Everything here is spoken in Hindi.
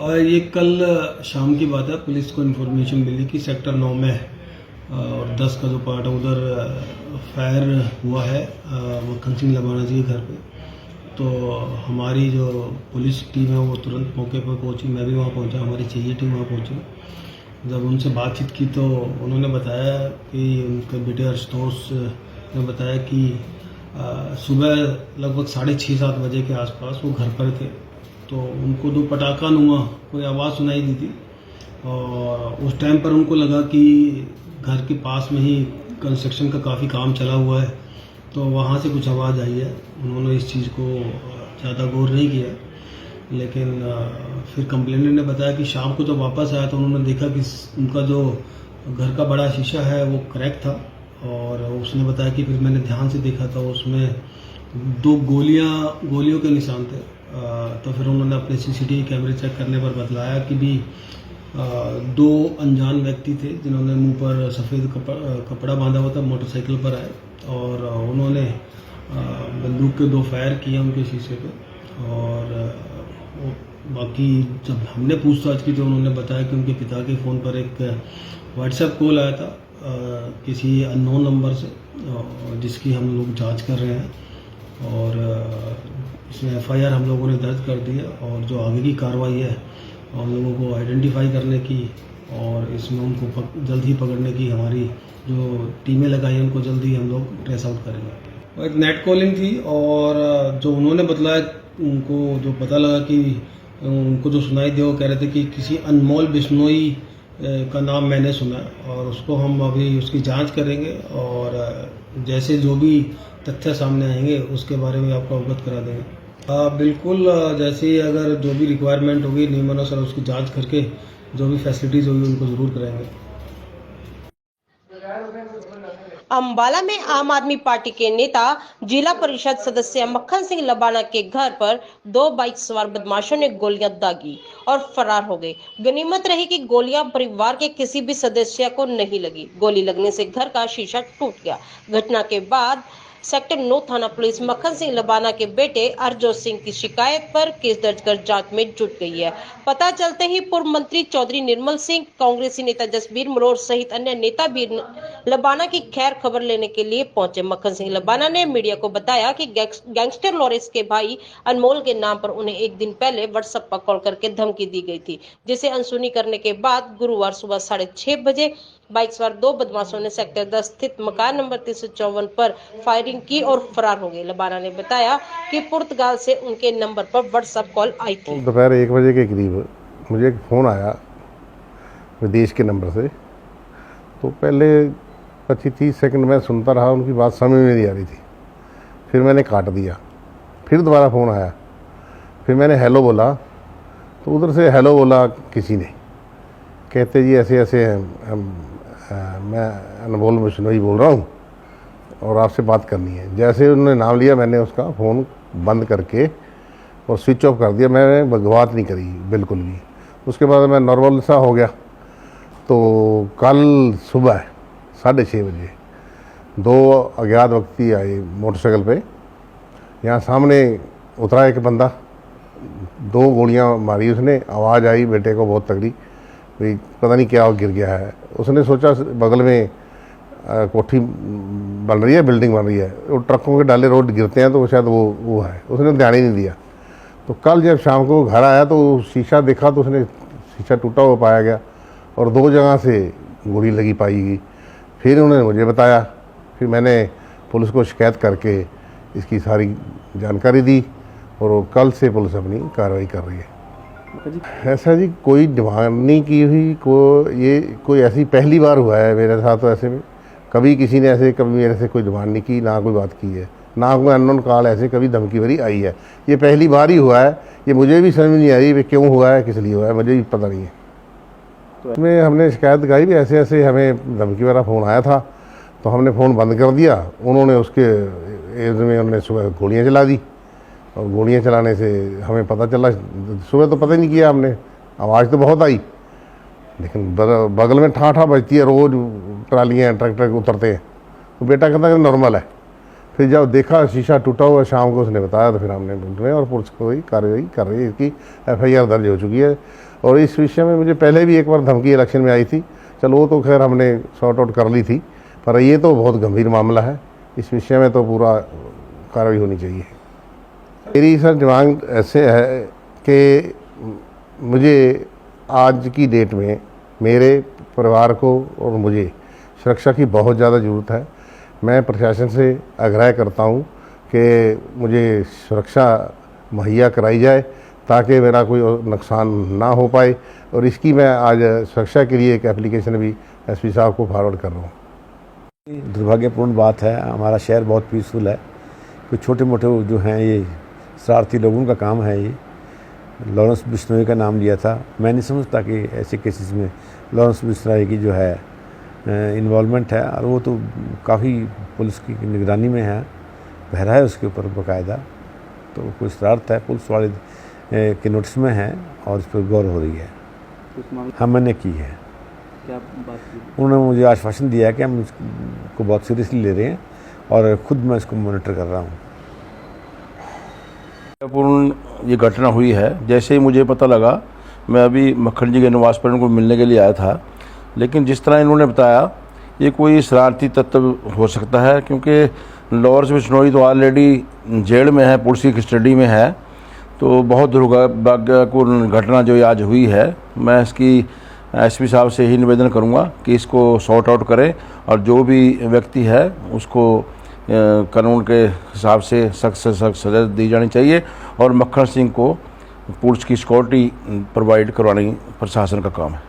और ये कल शाम की बात है। पुलिस को इन्फॉर्मेशन मिली कि सेक्टर 9 में और 10 का जो पार्ट है उधर फायर हुआ है मक्खन सिंह लबाना जी के घर पे। तो हमारी जो पुलिस टीम है वो तुरंत मौके पर पहुंची, मैं भी वहाँ पहुंचा, हमारी चाहिए टीम वहाँ पहुंची। जब उनसे बातचीत की तो उन्होंने बताया कि उनके बेटे आशुतोष ने बताया कि सुबह लगभग 6:30-7 बजे के आसपास वो घर पर थे, तो उनको दो पटाखा नुमा कोई आवाज़ सुनाई दी थी और उस टाइम पर उनको लगा कि घर के पास में ही कंस्ट्रक्शन का काफ़ी काम चला हुआ है, तो वहाँ से कुछ आवाज़ आई है। उन्होंने इस चीज़ को ज़्यादा गौर नहीं किया, लेकिन फिर कंप्लेनेंट ने बताया कि शाम को जब वापस आया तो उन्होंने देखा कि उनका जो घर का बड़ा शीशा है वो क्रैक था, और उसने बताया कि फिर मैंने ध्यान से देखा था उसमें 2 गोलियों के निशान थे। तो फिर उन्होंने अपने सीसीटीवी कैमरे चेक करने पर बतलाया कि भी 2 अनजान व्यक्ति थे जिन्होंने मुंह पर सफ़ेद कपड़ा बांधा हुआ था, मोटरसाइकिल पर आए और उन्होंने बंदूक के 2 फायर किए उनके शीशे पे। और बाकी जब हमने पूछताछ की तो उन्होंने बताया कि उनके पिता के फ़ोन पर एक व्हाट्सएप कॉल आया था किसी अननोन नंबर से, जिसकी हम लोग जांच कर रहे हैं और इसमें एफआईआर हम लोगों ने दर्ज कर दी है। और जो आगे की कार्रवाई है हम लोगों को आइडेंटिफाई करने की और इसमें उनको जल्द ही पकड़ने की हमारी जो टीमें लगाई हैं उनको जल्द ही हम लोग ट्रेस आउट करेंगे। एक नेट कॉलिंग थी और जो उन्होंने बतलाया उनको जो पता लगा कि उनको जो सुनाई दिया वो कह रहे थे कि किसी अनमोल बिश्नोई का नाम मैंने सुना और उसको हम अभी उसकी जांच करेंगे और जैसे जो भी तथ्य सामने आएंगे उसके बारे में आपको अवगत करा देंगे। बिल्कुल, जैसे ही अगर जो भी रिक्वायरमेंट होगी नियमानुसार उसकी जांच करके जो भी फैसिलिटीज़ होगी उनको ज़रूर कराएंगे। अंबाला में आम आदमी पार्टी के नेता जिला परिषद सदस्य मक्खन सिंह लबाना के घर पर 2 बाइक सवार बदमाशों ने गोलियां दागी और फरार हो गए। गनीमत रही कि गोलियां परिवार के किसी भी सदस्य को नहीं लगी। गोली लगने से घर का शीशा टूट गया। घटना के बाद सेक्टर 9 थाना पुलिस मक्खन सिंह लबाना के बेटे अर्जोत सिंह की शिकायत पर केस दर्ज कर जांच में जुट गई है। पता चलते ही पूर्व मंत्री चौधरी निर्मल सिंह, कांग्रेसी नेता जसबीर मरोड़ सहित अन्य नेता भी लबाना की खैर खबर लेने के लिए पहुंचे। मक्खन सिंह लबाना ने मीडिया को बताया कि गैंगस्टर लॉरेंस के भाई अनमोल के नाम पर उन्हें एक दिन पहले व्हाट्सएप पर कॉल करके धमकी दी गई थी, जिसे अनसुनी करने के बाद गुरुवार सुबह 6:30 बजे बाइक सवार 2 बदमाशों ने सेक्टर 10 स्थित मकान नंबर 354 पर फायरिंग की और फरार हो गए। लबाना ने बताया कि पुर्तगाल से उनके नंबर पर व्हाट्सएप कॉल आई थी। दोपहर 1 बजे के करीब मुझे एक फ़ोन आया विदेश के नंबर से। तो पहले 25-30 सेकंड मैं सुनता रहा, उनकी बात समझ में नहीं आ रही थी। फिर मैंने काट दिया। फिर दोबारा फ़ोन आया, फिर मैंने हेलो बोला, तो उधर से हेलो बोला किसी ने, कहते जी ऐसे ऐसे मैं अनमोल बिश्नोई बोल रहा हूँ और आपसे बात करनी है। जैसे उन्होंने नाम लिया मैंने उसका फ़ोन बंद करके और स्विच ऑफ कर दिया। मैंने बात नहीं करी बिल्कुल भी। उसके बाद मैं नॉर्मल सा हो गया। तो कल सुबह 6:30 बजे 2 अज्ञात व्यक्ति आए मोटरसाइकिल पे। यहाँ सामने उतरा एक बंदा, 2 गोलियाँ मारी उसने। आवाज़ आई बेटे को बहुत तगड़ी, भाई पता नहीं क्या गिर गया है। उसने सोचा बगल में कोठी बन रही है, बिल्डिंग बन रही है, वो ट्रकों के डाले रोड गिरते हैं तो शायद वो है। उसने ध्यान ही नहीं दिया। तो कल जब शाम को घर आया तो शीशा देखा तो उसने शीशा टूटा हुआ पाया गया और 2 जगह से गोली लगी पाई गई। फिर उन्होंने मुझे बताया, फिर मैंने पुलिस को शिकायत करके इसकी सारी जानकारी दी और कल से पुलिस अपनी कार्रवाई कर रही है। ऐसा जी कोई डिमांड नहीं की हुई, ये कोई ऐसी पहली बार हुआ है मेरे साथ। तो ऐसे में कभी किसी ने ऐसे कभी मेरे से कोई डिमांड नहीं की, ना कोई बात की है, ना कोई अननोन कॉल ऐसे कभी धमकी भरी आई है। ये पहली बार ही हुआ है। ये मुझे भी समझ नहीं आ रही कि क्यों हुआ है, किस लिए हुआ है, मुझे भी पता नहीं है। तो इसमें हमने शिकायत लगाई भी ऐसे ऐसे हमें धमकी वाला फ़ोन आया था, तो हमने फ़ोन बंद कर दिया। उन्होंने उसके एवज में उन्होंने सुबह गोलियाँ चला दी और गोलियाँ चलाने से हमें पता चला। सुबह तो पता ही नहीं किया हमने, आवाज़ तो बहुत आई लेकिन बगल में ठा बजती है, रोज़ ट्रालियाँ ट्रैक्टर उतरते हैं। तो बेटा कहता है नॉर्मल है। फिर जब देखा शीशा टूटा हुआ शाम को उसने बताया, तो फिर हमने ढूंढ रहे और पुलिस कोई कार्रवाई कर रही है। इसकी एफआईआर दर्ज हो चुकी है। और इस विषय में मुझे पहले भी एक बार धमकी इलेक्शन में आई थी, चलो वो तो खैर हमने सॉर्ट आउट कर ली थी, पर ये तो बहुत गंभीर मामला है, इस विषय में तो पूरा कार्रवाई होनी चाहिए। मेरी सर डिमांड ऐसे है कि मुझे आज की डेट में मेरे परिवार को और मुझे सुरक्षा की बहुत ज़्यादा ज़रूरत है। मैं प्रशासन से आग्रह करता हूँ कि मुझे सुरक्षा मुहैया कराई जाए ताकि मेरा कोई नुकसान ना हो पाए, और इसकी मैं आज सुरक्षा के लिए एक एप्लीकेशन भी एसपी साहब को फॉरवर्ड कर रहा हूँ। दुर्भाग्यपूर्ण बात है, हमारा शहर बहुत पीसफुल है, कुछ छोटे मोटे जो हैं ये शरारती लोगों का काम है। ये लॉरेंस बिश्नोई का नाम लिया था, मैं नहीं समझता कि ऐसे केसेस में लॉरेंस बिश्नोई की जो है इन्वॉल्वमेंट है, और वो तो काफ़ी पुलिस की निगरानी में है, पहरा है उसके ऊपर बाकायदा, तो कोई शरारत है पुलिस वाले के नोटिस में है और इस पर गौर हो रही है। हाँ, मैंने की है। क्या बात की? उन्होंने मुझे आश्वासन दिया है कि हम इसको बहुत सीरियसली ले रहे हैं और खुद मैं इसको मॉनिटर कर रहा हूँ। पूर्ण ये घटना हुई है, जैसे ही मुझे पता लगा मैं अभी मक्खन जी के निवास पर इनको मिलने के लिए आया था, लेकिन जिस तरह इन्होंने बताया ये कोई शरारती तत्व हो सकता है, क्योंकि लॉरेंस बिश्नोई तो ऑलरेडी जेल में है, पुलिस की कस्टडी में है। तो बहुत दुर्भाग्यपूर्ण घटना जो आज हुई है, मैं इसकी एसपी साहब से ही निवेदन करूंगा कि इसको सॉर्ट आउट करें और जो भी व्यक्ति है उसको कानून के हिसाब से सख्त से सख्त सजा दी जानी चाहिए, और मक्खन सिंह को पुलिस की सिक्योरिटी प्रोवाइड करवानी प्रशासन का काम है।